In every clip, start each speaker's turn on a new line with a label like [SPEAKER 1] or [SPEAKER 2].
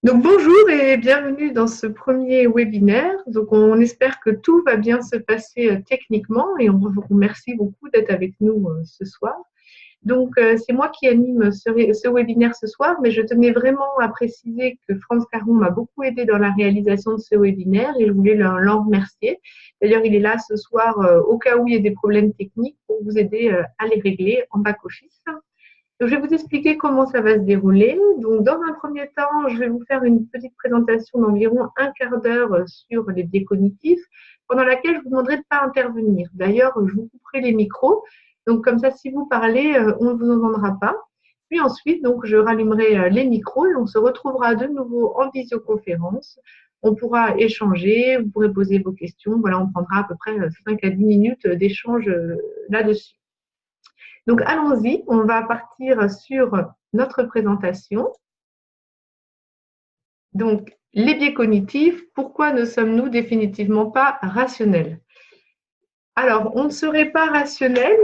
[SPEAKER 1] Donc bonjour et bienvenue dans ce premier webinaire. Donc on espère que tout va bien se passer techniquement et on vous remercie beaucoup d'être avec nous ce soir. Donc c'est moi qui anime ce webinaire ce soir, mais je tenais vraiment à préciser que France Caron m'a beaucoup aidé dans la réalisation de ce webinaire et je voulais l'en remercier. D'ailleurs, il est là ce soir au cas où il y a des problèmes techniques pour vous aider à les régler en back-office. Donc, je vais vous expliquer comment ça va se dérouler. Donc, dans un premier temps, je vais vous faire une petite présentation d'environ un quart d'heure sur les biais cognitifs, pendant laquelle je vous demanderai de ne pas intervenir. D'ailleurs, je vous couperai les micros. Donc, comme ça, si vous parlez, on ne vous entendra pas. Puis ensuite, donc, je rallumerai les micros et on se retrouvera de nouveau en visioconférence. On pourra échanger, vous pourrez poser vos questions. Voilà, on prendra à peu près 5 à 10 minutes d'échange là-dessus. Donc, allons-y, on va partir sur notre présentation. Donc, les biais cognitifs, pourquoi ne sommes-nous définitivement pas rationnels? Alors, on ne serait pas rationnel,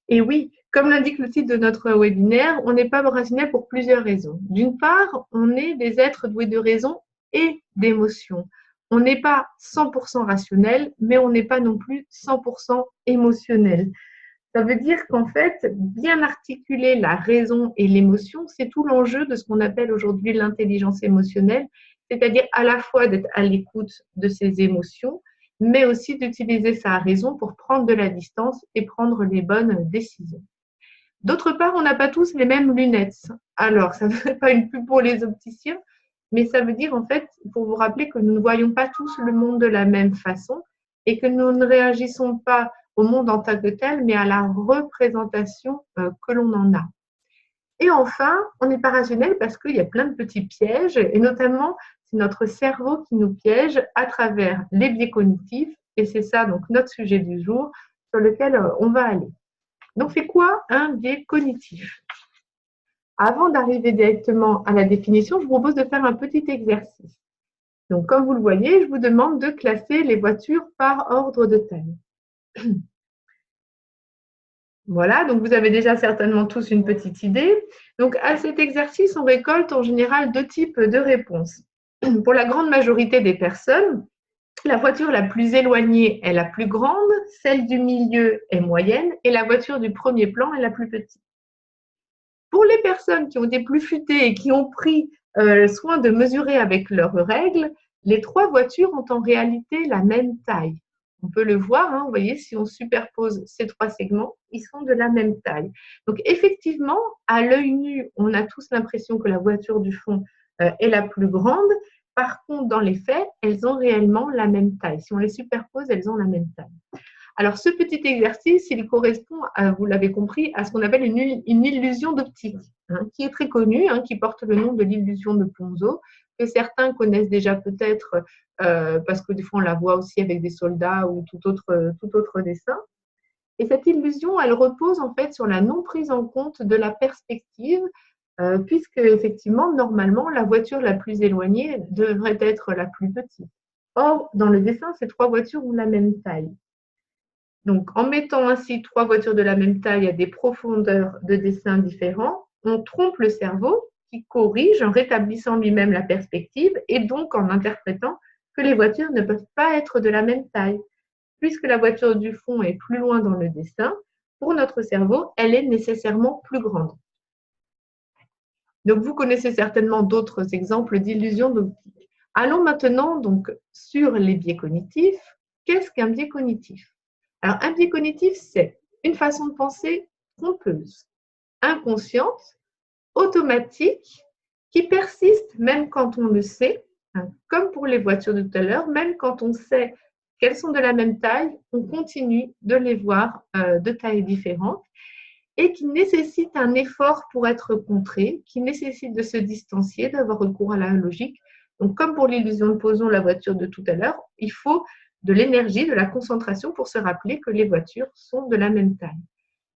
[SPEAKER 1] et oui, comme l'indique le titre de notre webinaire, on n'est pas rationnel pour plusieurs raisons. D'une part, on est des êtres doués de raison et d'émotion. On n'est pas 100% rationnel, mais on n'est pas non plus 100% émotionnel. Ça veut dire qu'en fait, bien articuler la raison et l'émotion, c'est tout l'enjeu de ce qu'on appelle aujourd'hui l'intelligence émotionnelle, c'est-à-dire à la fois d'être à l'écoute de ses émotions, mais aussi d'utiliser sa raison pour prendre de la distance et prendre les bonnes décisions. D'autre part, on n'a pas tous les mêmes lunettes. Alors, ça ne fait pas une pub pour les opticiens, mais ça veut dire en fait, pour vous rappeler que nous ne voyons pas tous le monde de la même façon et que nous ne réagissons pas au monde en tant que tel, mais à la représentation que l'on en a. Et enfin, on n'est pas rationnel parce qu'il y a plein de petits pièges, et notamment, c'est notre cerveau qui nous piège à travers les biais cognitifs, et c'est ça donc notre sujet du jour sur lequel on va aller. Donc, c'est quoi un biais cognitif? Avant d'arriver directement à la définition, je vous propose de faire un petit exercice. Donc, comme vous le voyez, je vous demande de classer les voitures par ordre de taille. Voilà, donc vous avez déjà certainement tous une petite idée. Donc, à cet exercice, on récolte en général deux types de réponses. Pour la grande majorité des personnes, la voiture la plus éloignée est la plus grande, celle du milieu est moyenne et la voiture du premier plan est la plus petite. Pour les personnes qui ont été plus futées et qui ont pris soin de mesurer avec leurs règles, les trois voitures ont en réalité la même taille. On peut le voir, hein, vous voyez, si on superpose ces trois segments, ils sont de la même taille. Donc effectivement, à l'œil nu, on a tous l'impression que la voiture du fond est la plus grande. Par contre, dans les faits, elles ont réellement la même taille. Si on les superpose, elles ont la même taille. Alors, ce petit exercice, il correspond, vous l'avez compris, à ce qu'on appelle une illusion d'optique, hein, qui est très connue, hein, qui porte le nom de l'illusion de Ponzo, que certains connaissent déjà peut-être parce que des fois on la voit aussi avec des soldats ou tout autre dessin. Et cette illusion, elle repose en fait sur la non prise en compte de la perspective, puisque effectivement, normalement, la voiture la plus éloignée devrait être la plus petite. Or, dans le dessin, ces trois voitures ont la même taille. Donc, en mettant ainsi trois voitures de la même taille à des profondeurs de dessin différents, on trompe le cerveau qui corrige en rétablissant lui-même la perspective et donc en interprétant que les voitures ne peuvent pas être de la même taille. Puisque la voiture du fond est plus loin dans le dessin, pour notre cerveau, elle est nécessairement plus grande. Donc, vous connaissez certainement d'autres exemples d'illusions d'optique. Allons maintenant donc sur les biais cognitifs. Qu'est-ce qu'un biais cognitif? Alors, un biais cognitif, c'est une façon de penser trompeuse, inconsciente, automatique, qui persiste même quand on le sait, hein, comme pour les voitures de tout à l'heure, même quand on sait qu'elles sont de la même taille, on continue de les voir de tailles différentes et qui nécessite un effort pour être contré, qui nécessite de se distancier, d'avoir recours à la logique. Donc, comme pour l'illusion de Poson, la voiture de tout à l'heure, il faut de l'énergie, de la concentration pour se rappeler que les voitures sont de la même taille.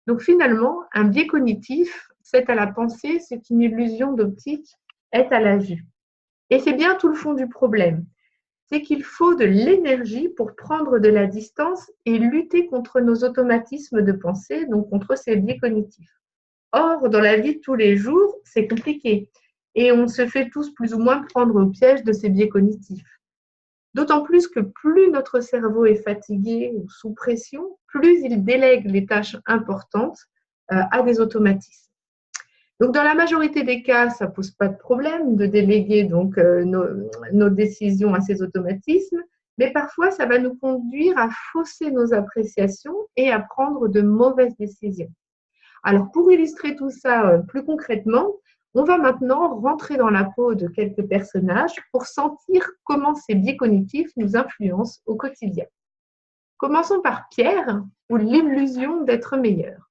[SPEAKER 1] Donc finalement, un biais cognitif, c'est à la pensée ce qu'une illusion d'optique est à la vue. Et c'est bien tout le fond du problème. C'est qu'il faut de l'énergie pour prendre de la distance et lutter contre nos automatismes de pensée, donc contre ces biais cognitifs. Or, dans la vie de tous les jours, c'est compliqué. et on se fait tous plus ou moins prendre au piège de ces biais cognitifs. D'autant plus que plus notre cerveau est fatigué ou sous pression, plus il délègue les tâches importantes à des automatismes. Donc, dans la majorité des cas, ça ne pose pas de problème de déléguer donc, nos décisions à ces automatismes, mais parfois, ça va nous conduire à fausser nos appréciations et à prendre de mauvaises décisions. Alors, pour illustrer tout ça plus concrètement, on va maintenant rentrer dans la peau de quelques personnages pour sentir comment ces biais cognitifs nous influencent au quotidien. Commençons par Pierre, ou l'illusion d'être meilleur.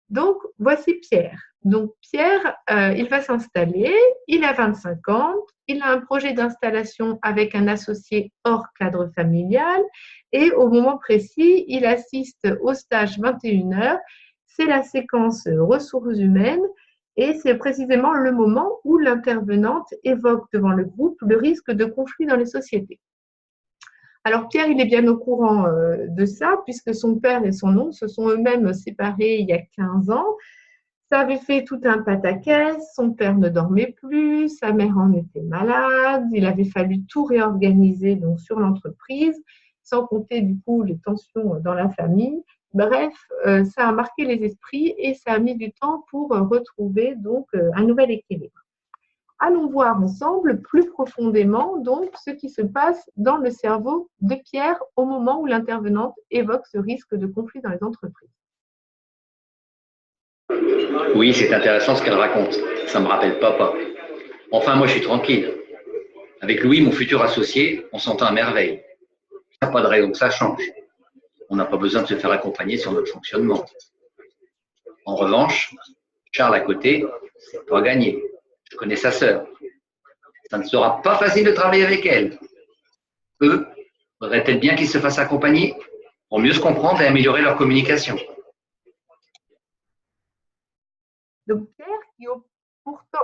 [SPEAKER 1] Donc, voici Pierre. Donc, Pierre, il va s'installer, il a 25 ans, il a un projet d'installation avec un associé hors cadre familial et au moment précis, il assiste au stage 21h. C'est la séquence ressources humaines et c'est précisément le moment où l'intervenante évoque devant le groupe le risque de conflit dans les sociétés. Alors Pierre, il est bien au courant de ça puisque son père et son oncle se sont eux-mêmes séparés il y a 15 ans. Ça avait fait tout un pataquès, son père ne dormait plus, sa mère en était malade, il avait fallu tout réorganiser donc, sur l'entreprise, sans compter du coup les tensions dans la famille. Bref, ça a marqué les esprits et ça a mis du temps pour retrouver donc un nouvel équilibre. Allons voir ensemble plus profondément donc ce qui se passe dans le cerveau de Pierre au moment où l'intervenante évoque ce risque de conflit dans les entreprises.
[SPEAKER 2] Oui, c'est intéressant ce qu'elle raconte. Ça me rappelle papa. Enfin, moi, je suis tranquille. Avec Louis, mon futur associé, on s'entend à merveille. Il n'y a pas de raison que ça change. On n'a pas besoin de se faire accompagner sur notre fonctionnement. En revanche, Charles à côté, c'est pas gagné. Je connais sa sœur. Ça ne sera pas facile de travailler avec elle. Eux, faudrait peut-être bien qu'ils se fassent accompagner pour mieux se comprendre et améliorer leur communication.
[SPEAKER 1] Donc Pierre, qui est pourtant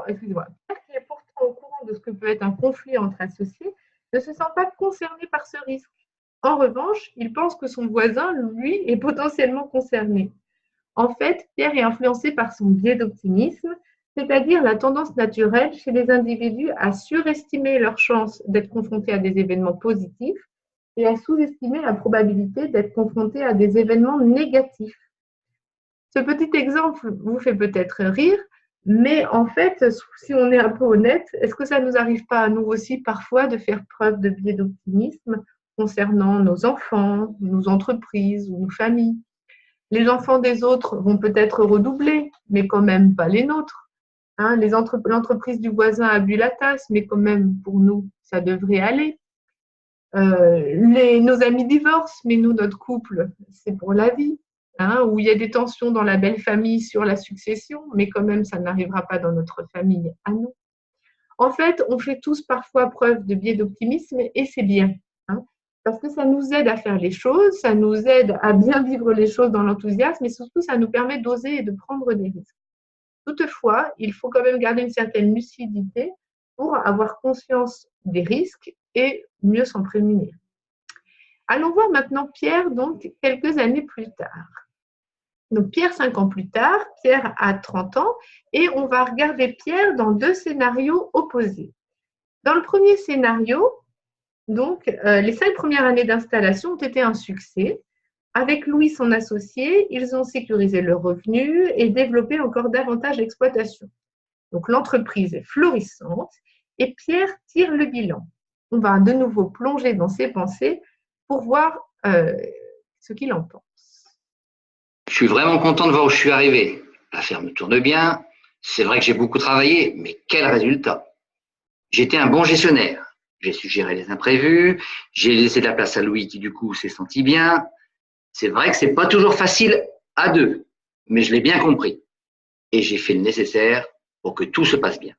[SPEAKER 1] au courant de ce que peut être un conflit entre associés, ne se sent pas concerné par ce risque. En revanche, il pense que son voisin, lui, est potentiellement concerné. En fait, Pierre est influencé par son biais d'optimisme, c'est-à-dire la tendance naturelle chez les individus à surestimer leurs chances d'être confrontés à des événements positifs et à sous-estimer la probabilité d'être confrontés à des événements négatifs. Ce petit exemple vous fait peut-être rire, mais en fait, si on est un peu honnête, est-ce que ça ne nous arrive pas à nous aussi parfois de faire preuve de biais d'optimisme concernant nos enfants, nos entreprises ou nos familles? Les enfants des autres vont peut-être redoubler, mais quand même pas les nôtres. Hein, l'entreprise du voisin a bu la tasse, mais quand même pour nous, ça devrait aller. Nos amis divorcent, mais nous, notre couple, c'est pour la vie. Hein, où il y a des tensions dans la belle famille sur la succession, mais quand même, ça n'arrivera pas dans notre famille à nous. En fait, on fait tous parfois preuve de biais d'optimisme et c'est bien. Hein, parce que ça nous aide à faire les choses, ça nous aide à bien vivre les choses dans l'enthousiasme et surtout, ça nous permet d'oser et de prendre des risques. Toutefois, il faut quand même garder une certaine lucidité pour avoir conscience des risques et mieux s'en prémunir. Allons voir maintenant Pierre, donc, quelques années plus tard. Donc, Pierre, 5 ans plus tard, Pierre a 30 ans et on va regarder Pierre dans 2 scénarios opposés. Dans le premier scénario, donc, les 5 premières années d'installation ont été un succès. Avec Louis, son associé, ils ont sécurisé leurs revenus et développé encore davantage l'exploitation. Donc, l'entreprise est florissante et Pierre tire le bilan. On va de nouveau plonger dans ses pensées pour voir ce qu'il en pense.
[SPEAKER 2] Je suis vraiment content de voir où je suis arrivé. La ferme tourne bien. C'est vrai que j'ai beaucoup travaillé, mais quel résultat! J'étais un bon gestionnaire. J'ai su gérer les imprévus. J'ai laissé de la place à Louis qui, du coup, s'est senti bien. C'est vrai que c'est pas toujours facile à deux, mais je l'ai bien compris. Et j'ai fait le nécessaire pour que tout se passe bien.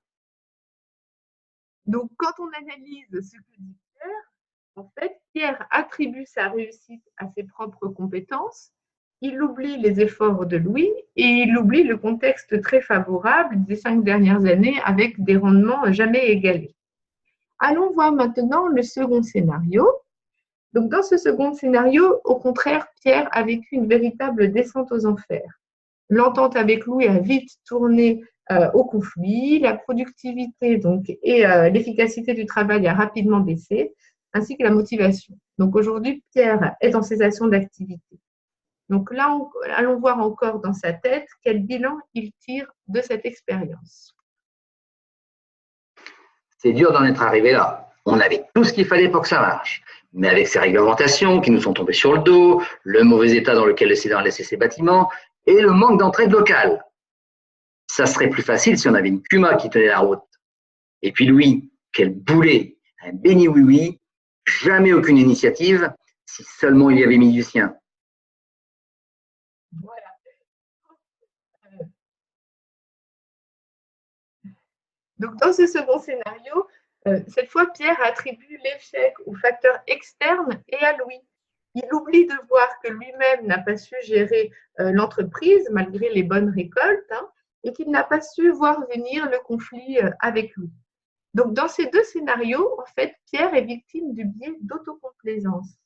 [SPEAKER 1] Donc, quand on analyse ce que dit Pierre, en fait, Pierre attribue sa réussite à ses propres compétences. Il oublie les efforts de Louis et il oublie le contexte très favorable des 5 dernières années avec des rendements jamais égalés. Allons voir maintenant le second scénario. Donc, dans ce second scénario, au contraire, Pierre a vécu une véritable descente aux enfers. L'entente avec Louis a vite tourné au conflit, la productivité donc, et l'efficacité du travail a rapidement baissé, ainsi que la motivation. Donc aujourd'hui, Pierre est en cessation d'activité. Donc là, allons voir encore dans sa tête quel bilan il tire de cette expérience.
[SPEAKER 3] C'est dur d'en être arrivé là. On avait tout ce qu'il fallait pour que ça marche. Mais avec ces réglementations qui nous sont tombées sur le dos, le mauvais état dans lequel le CEDAR laissait ses bâtiments et le manque d'entraide locale. Ça serait plus facile si on avait une Puma qui tenait la route. Et puis Louis, quel boulet, un béni oui-oui, jamais aucune initiative, si seulement il y avait mis du sien.
[SPEAKER 1] Voilà. Donc, dans ce second scénario, cette fois, Pierre attribue l'échec aux facteurs externes et à Louis. Il oublie de voir que lui-même n'a pas su gérer l'entreprise malgré les bonnes récoltes et qu'il n'a pas su voir venir le conflit avec lui. Donc, dans ces deux scénarios, en fait, Pierre est victime du biais d'autocomplaisance,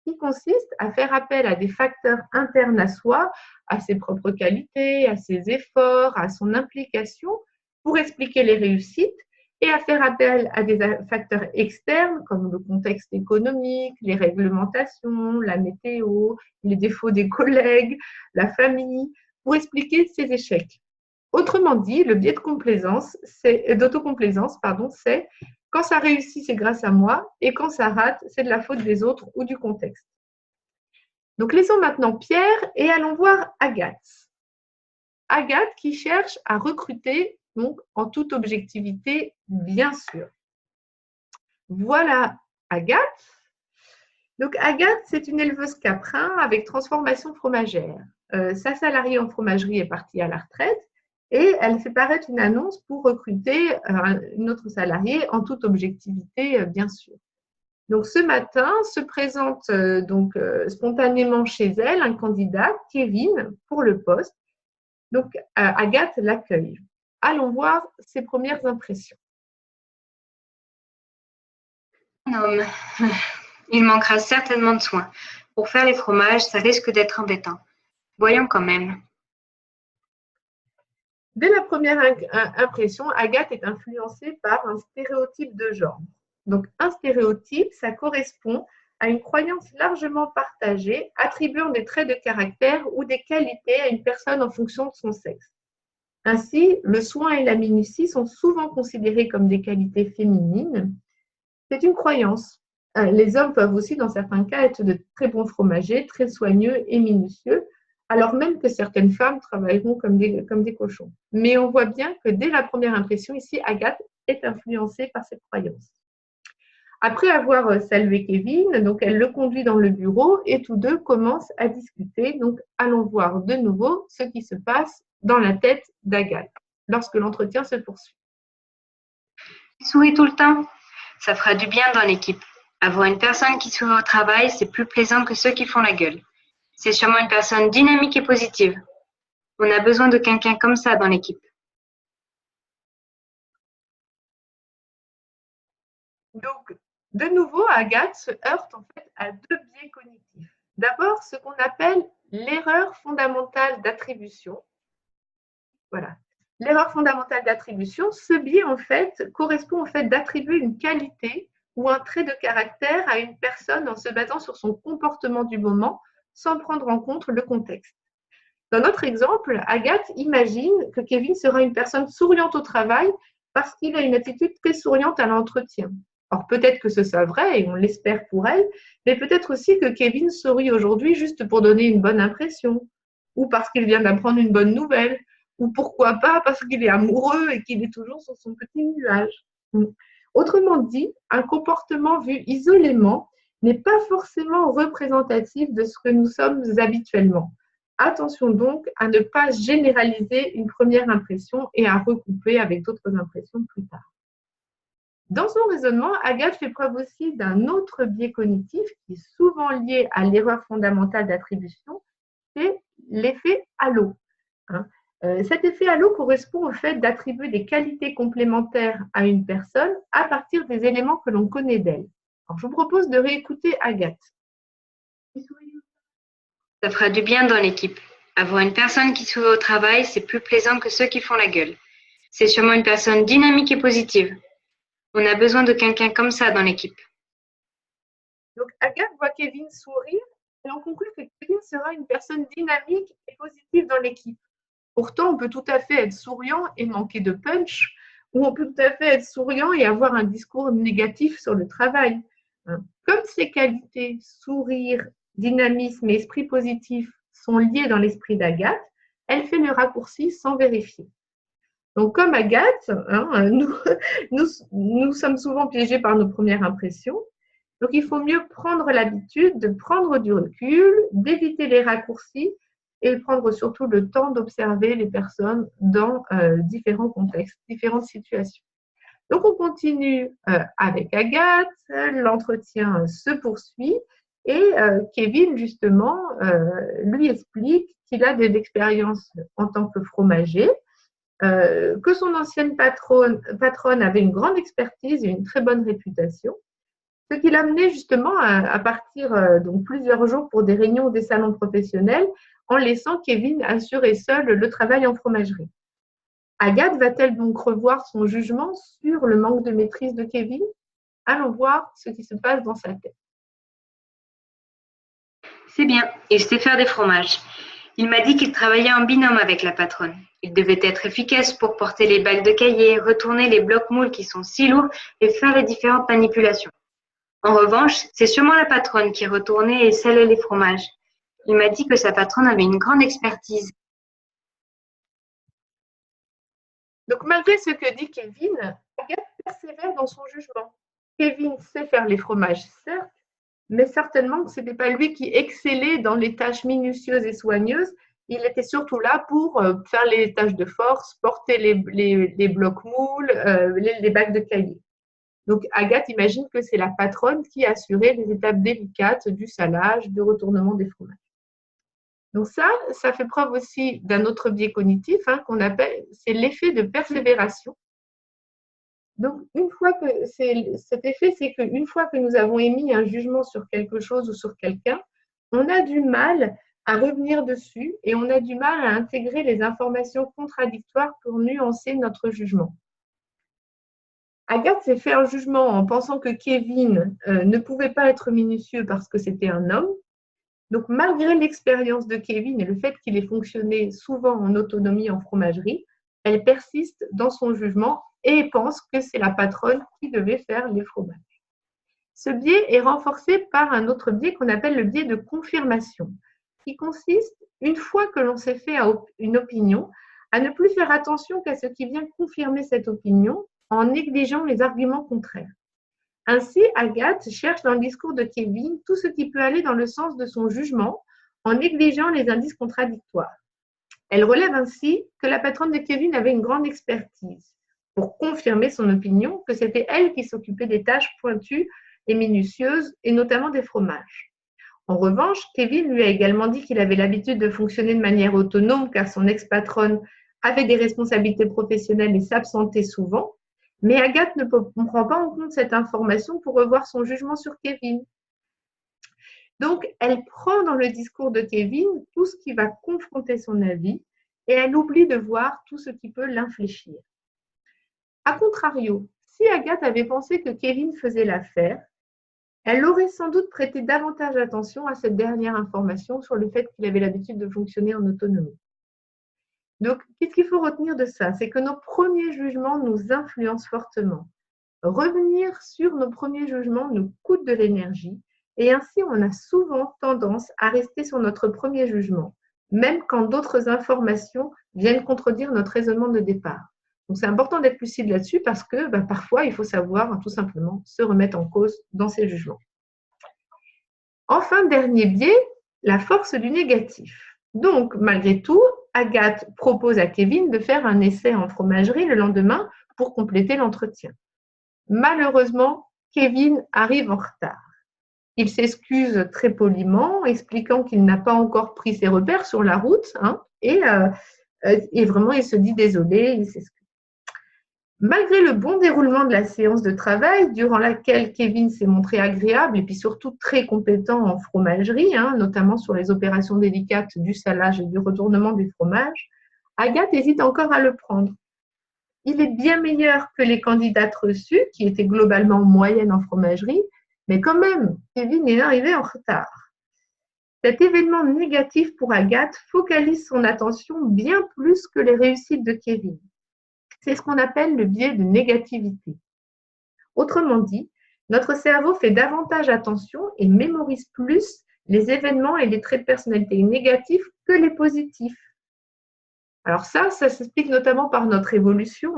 [SPEAKER 1] qui consiste à faire appel à des facteurs internes à soi, à ses propres qualités, à ses efforts, à son implication, pour expliquer les réussites et à faire appel à des facteurs externes comme le contexte économique, les réglementations, la météo, les défauts des collègues, la famille, pour expliquer ses échecs. Autrement dit, le biais d'autocomplaisance, c'est quand ça réussit, c'est grâce à moi, et quand ça rate, c'est de la faute des autres ou du contexte. Donc, laissons maintenant Pierre et allons voir Agathe. Agathe qui cherche à recruter, donc en toute objectivité, bien sûr. Voilà Agathe. Donc, Agathe, c'est une éleveuse caprin avec transformation fromagère. Sa salariée en fromagerie est partie à la retraite et elle fait paraître une annonce pour recruter une autre salariée en toute objectivité, bien sûr. Donc, ce matin, se présente spontanément chez elle un candidat, Kevin, pour le poste. Donc, Agathe l'accueille. Allons voir ses premières impressions.
[SPEAKER 4] Un homme. Il manquera certainement de soins. Pour faire les fromages, ça risque d'être embêtant. Voyons quand même.
[SPEAKER 1] Dès la première impression, Agathe est influencée par un stéréotype de genre. Donc, un stéréotype, ça correspond à une croyance largement partagée, attribuant des traits de caractère ou des qualités à une personne en fonction de son sexe. Ainsi, le soin et la minutie sont souvent considérés comme des qualités féminines. C'est une croyance. Les hommes peuvent aussi, dans certains cas, être de très bons fromagers, très soigneux et minutieux, alors même que certaines femmes travailleront comme des cochons. Mais on voit bien que dès la première impression, ici, Agathe est influencée par cette croyance. Après avoir salué Kevin, donc elle le conduit dans le bureau et tous deux commencent à discuter. Donc, allons voir de nouveau ce qui se passe dans la tête d'Agathe lorsque l'entretien se poursuit.
[SPEAKER 4] Tu souris tout le temps. Ça fera du bien dans l'équipe. Avoir une personne qui sourit au travail, c'est plus plaisant que ceux qui font la gueule. C'est sûrement une personne dynamique et positive. On a besoin de quelqu'un comme ça dans l'équipe.
[SPEAKER 1] Donc, de nouveau, Agathe se heurte en fait à deux biais cognitifs. D'abord, ce qu'on appelle l'erreur fondamentale d'attribution. Voilà. L'erreur fondamentale d'attribution, ce biais en fait correspond au fait d'attribuer une qualité ou un trait de caractère à une personne en se basant sur son comportement du moment sans prendre en compte le contexte. Dans notre exemple, Agathe imagine que Kevin sera une personne souriante au travail parce qu'il a une attitude très souriante à l'entretien. Or, peut-être que ce soit vrai, et on l'espère pour elle, mais peut-être aussi que Kevin sourit aujourd'hui juste pour donner une bonne impression, ou parce qu'il vient d'apprendre une bonne nouvelle, ou pourquoi pas parce qu'il est amoureux et qu'il est toujours sur son petit nuage. Autrement dit, un comportement vu isolément n'est pas forcément représentatif de ce que nous sommes habituellement. Attention donc à ne pas généraliser une première impression et à recouper avec d'autres impressions plus tard. Dans son raisonnement, Agathe fait preuve aussi d'un autre biais cognitif qui est souvent lié à l'erreur fondamentale d'attribution, c'est l'effet halo. Cet effet halo correspond au fait d'attribuer des qualités complémentaires à une personne à partir des éléments que l'on connaît d'elle. Alors, je vous propose de réécouter Agathe.
[SPEAKER 4] Ça fera du bien dans l'équipe. Avoir une personne qui sourit au travail, c'est plus plaisant que ceux qui font la gueule. C'est sûrement une personne dynamique et positive. On a besoin de quelqu'un comme ça dans l'équipe.
[SPEAKER 1] Donc, Agathe voit Kevin sourire et on conclut que Kevin sera une personne dynamique et positive dans l'équipe. Pourtant, on peut tout à fait être souriant et manquer de punch, ou on peut tout à fait être souriant et avoir un discours négatif sur le travail. Comme ces qualités, sourire, dynamisme et esprit positif, sont liées dans l'esprit d'Agathe, elle fait le raccourci sans vérifier. Donc, comme Agathe, nous sommes souvent piégés par nos premières impressions. Donc, il faut mieux prendre l'habitude de prendre du recul, d'éviter les raccourcis et prendre surtout le temps d'observer les personnes dans différents contextes, différentes situations. Donc, on continue avec Agathe, l'entretien se poursuit et Kevin, justement, lui explique qu'il a de l'expérience en tant que fromager, que son ancienne patronne avait une grande expertise et une très bonne réputation, ce qui l'a amené justement à partir donc plusieurs jours pour des réunions ou des salons professionnels en laissant Kevin assurer seul le travail en fromagerie. Agathe va-t-elle donc revoir son jugement sur le manque de maîtrise de Kevin? Allons voir ce qui se passe dans sa tête.
[SPEAKER 4] C'est bien, il sait faire des fromages. Il m'a dit qu'il travaillait en binôme avec la patronne. Il devait être efficace pour porter les bacs de cahiers, retourner les blocs moules qui sont si lourds et faire les différentes manipulations. En revanche, c'est sûrement la patronne qui retournait et scellait les fromages. Il m'a dit que sa patronne avait une grande expertise.
[SPEAKER 1] Donc, malgré ce que dit Kevin, Agathe persévère dans son jugement. Kevin sait faire les fromages, certes, mais certainement que ce n'était pas lui qui excellait dans les tâches minutieuses et soigneuses. Il était surtout là pour faire les tâches de force, porter les blocs moules, les bacs de cahiers. Donc, Agathe imagine que c'est la patronne qui assurait les étapes délicates du salage, du retournement des fromages. Donc ça fait preuve aussi d'un autre biais cognitif qu'on appelle, c'est l'effet de persévération. Donc, cet effet, c'est qu'une fois que nous avons émis un jugement sur quelque chose ou sur quelqu'un, on a du mal à revenir dessus et on a du mal à intégrer les informations contradictoires pour nuancer notre jugement. Agathe s'est fait un jugement en pensant que Kevin ne pouvait pas être minutieux parce que c'était un homme. Donc, malgré l'expérience de Kevin et le fait qu'il ait fonctionné souvent en autonomie en fromagerie, elle persiste dans son jugement et pense que c'est la patronne qui devait faire les fromages. Ce biais est renforcé par un autre biais qu'on appelle le biais de confirmation, qui consiste, une fois que l'on s'est fait une opinion, à ne plus faire attention qu'à ce qui vient confirmer cette opinion en négligeant les arguments contraires. Ainsi, Agathe cherche dans le discours de Kevin tout ce qui peut aller dans le sens de son jugement en négligeant les indices contradictoires. Elle relève ainsi que la patronne de Kevin avait une grande expertise pour confirmer son opinion que c'était elle qui s'occupait des tâches pointues et minutieuses et notamment des fromages. En revanche, Kevin lui a également dit qu'il avait l'habitude de fonctionner de manière autonome car son ex-patronne avait des responsabilités professionnelles et s'absentait souvent. Mais Agathe ne prend pas en compte cette information pour revoir son jugement sur Kevin. Donc, elle prend dans le discours de Kevin tout ce qui va confronter son avis et elle oublie de voir tout ce qui peut l'infléchir. A contrario, si Agathe avait pensé que Kevin faisait l'affaire, elle aurait sans doute prêté davantage attention à cette dernière information sur le fait qu'il avait l'habitude de fonctionner en autonomie. Donc, qu'est-ce qu'il faut retenir de ça? C'est que nos premiers jugements nous influencent fortement. Revenir sur nos premiers jugements nous coûte de l'énergie et ainsi on a souvent tendance à rester sur notre premier jugement, même quand d'autres informations viennent contredire notre raisonnement de départ. Donc, c'est important d'être lucide là-dessus parce que parfois, il faut savoir tout simplement se remettre en cause dans ses jugements. Enfin, dernier biais, la force du négatif. Donc, malgré tout, Agathe propose à Kevin de faire un essai en fromagerie le lendemain pour compléter l'entretien. Malheureusement, Kevin arrive en retard. Il s'excuse très poliment, expliquant qu'il n'a pas encore pris ses repères sur la route et vraiment, il se dit désolé, il s'excuse. Malgré le bon déroulement de la séance de travail, durant laquelle Kevin s'est montré agréable et puis surtout très compétent en fromagerie, notamment sur les opérations délicates du salage et du retournement du fromage, Agathe hésite encore à le prendre. il est bien meilleur que les candidates reçues, qui étaient globalement moyennes en fromagerie, mais quand même, Kevin est arrivé en retard. Cet événement négatif pour Agathe focalise son attention bien plus que les réussites de Kevin. C'est ce qu'on appelle le biais de négativité. Autrement dit, notre cerveau fait davantage attention et mémorise plus les événements et les traits de personnalité négatifs que les positifs. Alors ça s'explique notamment par notre évolution.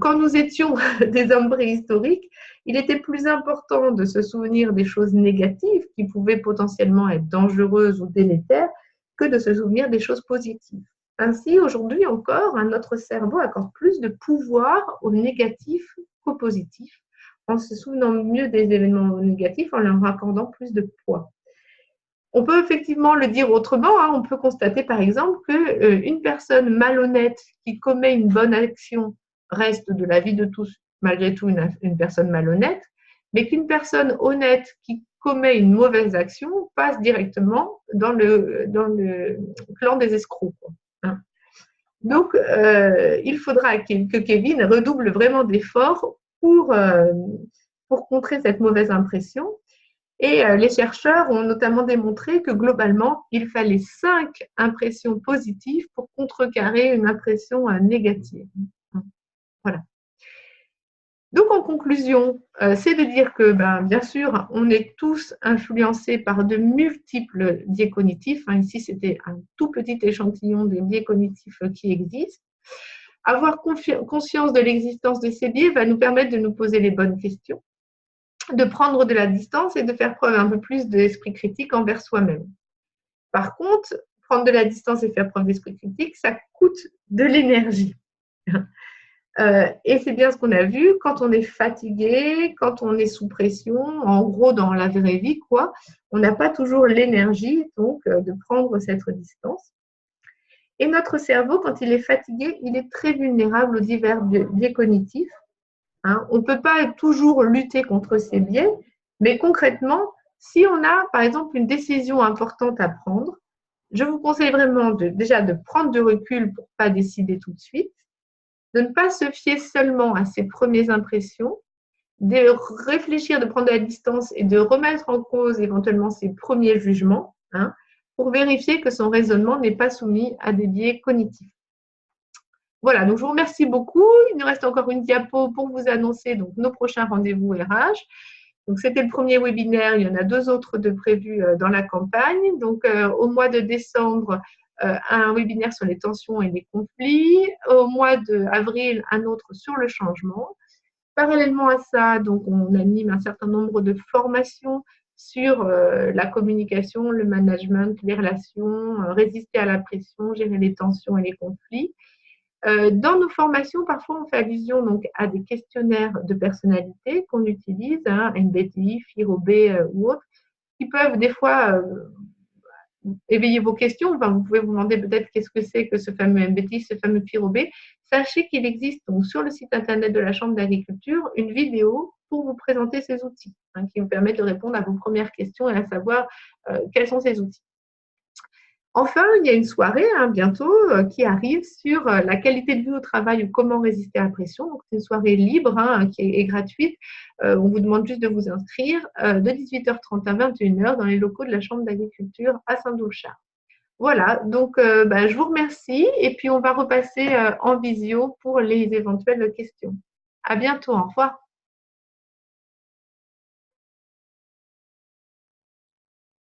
[SPEAKER 1] Quand nous étions des hommes préhistoriques, il était plus important de se souvenir des choses négatives qui pouvaient potentiellement être dangereuses ou délétères que de se souvenir des choses positives. Ainsi, aujourd'hui encore, notre cerveau accorde plus de pouvoir aux négatifs qu'aux positifs, en se souvenant mieux des événements négatifs, en leur accordant plus de poids. On peut effectivement le dire autrement, on peut constater par exemple qu'une personne malhonnête qui commet une bonne action reste de la vie de tous malgré tout une personne malhonnête, mais qu'une personne honnête qui commet une mauvaise action passe directement dans le clan des escrocs. Donc, il faudra que Kevin redouble vraiment d'efforts pour contrer cette mauvaise impression. Et les chercheurs ont notamment démontré que globalement, il fallait 5 impressions positives pour contrecarrer une impression négative. Voilà. Donc, en conclusion, c'est de dire que, bien sûr, on est tous influencés par de multiples biais cognitifs. Ici, c'était un tout petit échantillon des biais cognitifs qui existent. Avoir conscience de l'existence de ces biais va nous permettre de nous poser les bonnes questions, de prendre de la distance et de faire preuve un peu plus d'esprit critique envers soi-même. Par contre, prendre de la distance et faire preuve d'esprit critique, ça coûte de l'énergie. Et c'est bien ce qu'on a vu, quand on est fatigué, quand on est sous pression, en gros dans la vraie vie, on n'a pas toujours l'énergie donc de prendre cette distance. Et notre cerveau, quand il est fatigué, il est très vulnérable aux divers biais cognitifs. On ne peut pas toujours lutter contre ces biais, mais concrètement, si on a par exemple une décision importante à prendre, je vous conseille vraiment déjà de prendre du recul pour ne pas décider tout de suite, de ne pas se fier seulement à ses premières impressions, de réfléchir, de prendre de la distance et de remettre en cause éventuellement ses premiers jugements pour vérifier que son raisonnement n'est pas soumis à des biais cognitifs. Voilà, donc je vous remercie beaucoup. Il nous reste encore une diapo pour vous annoncer donc, nos prochains rendez-vous RH. Donc, c'était le premier webinaire. Il y en a 2 autres de prévus dans la campagne. Donc, au mois de décembre, un webinaire sur les tensions et les conflits. Au mois d'avril, un autre sur le changement. Parallèlement à ça, donc, on anime un certain nombre de formations sur la communication, le management, les relations, résister à la pression, gérer les tensions et les conflits. Dans nos formations, parfois, on fait allusion donc, à des questionnaires de personnalité qu'on utilise, MBTI, FIRO-B ou autres, qui peuvent des fois éveiller vos questions. Vous pouvez vous demander peut-être qu'est-ce que c'est que ce fameux MBTI, ce fameux FIRO-B. Sachez qu'il existe donc, sur le site internet de la Chambre d'agriculture une vidéo pour vous présenter ces outils, qui vous permettent de répondre à vos premières questions et à savoir quels sont ces outils. Enfin, il y a une soirée bientôt qui arrive sur la qualité de vie au travail ou comment résister à la pression. Donc, c'est une soirée libre qui est gratuite. On vous demande juste de vous inscrire de 18h30 à 21h dans les locaux de la Chambre d'agriculture à Saint-Doulchard. Voilà, donc je vous remercie et puis on va repasser en visio pour les éventuelles questions. À bientôt, au revoir.